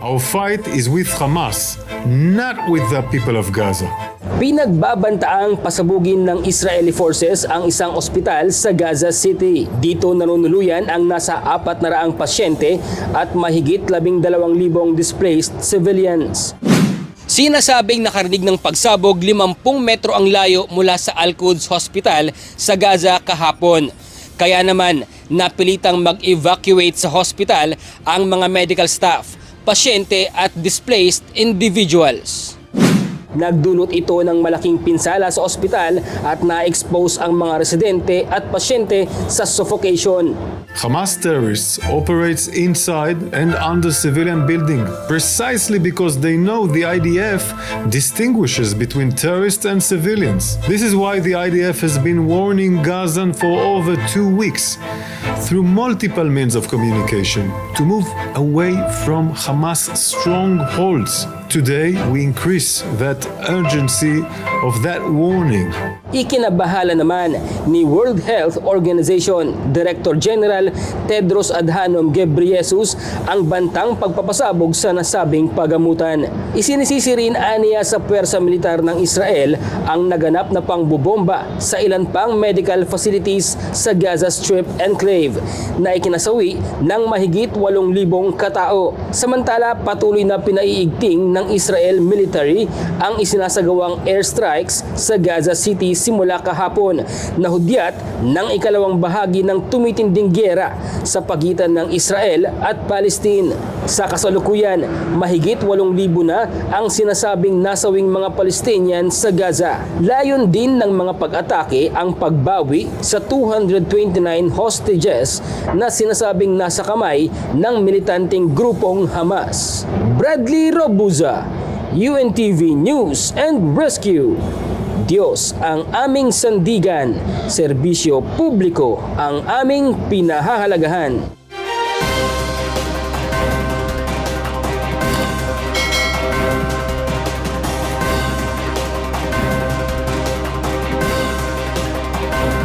Our fight is with Hamas, not with the people of Gaza. Pinagbabantaang pasabugin ng Israeli forces ang isang ospital sa Gaza City. Dito nanunuluyan ang nasa 400 pasyente at mahigit 12,000 displaced civilians. Sinasabing nakarinig ng pagsabog 50 metro ang layo mula sa Al-Quds Hospital sa Gaza kahapon. Kaya naman napilitang mag-evacuate sa hospital ang mga medical staff, pasyente at displaced individuals. Nagdulot ito ng malaking pinsala sa ospital at na-expose ang mga residente at pasyente sa suffocation. Hamas terrorists operates inside and under civilian building precisely because they know the IDF distinguishes between terrorists and civilians. This is why the IDF has been warning Gazan for over 2 weeks through multiple means of communication to move away from Hamas strongholds. Today, we increase that urgency of that warning. Ikinabahala naman ni World Health Organization Director General Tedros Adhanom Ghebreyesus ang bantang pagpapasabog sa nasabing pagamutan. Isinisisi rin aniya sa puwersa militar ng Israel ang naganap na pangbobomba sa ilan pang medical facilities sa Gaza Strip Enclave na ikinasawi ng mahigit 8,000 katao. Samantala, patuloy na pinaiigting ng Israel military ang isinasagawang airstrikes sa Gaza City simula kahapon na hudyat ng ikalawang bahagi ng tumitinding giyera sa pagitan ng Israel at Palestine. Sa kasalukuyan, mahigit 8,000 na ang sinasabing nasawing mga Palestinian sa Gaza. Layon din ng mga pag-atake ang pagbawi sa 229 hostages na sinasabing nasa kamay ng militanteng grupong Hamas. Bradley Robuza, UNTV News and Rescue. Diyos ang aming sandigan, serbisyo publiko ang aming pinahahalagahan.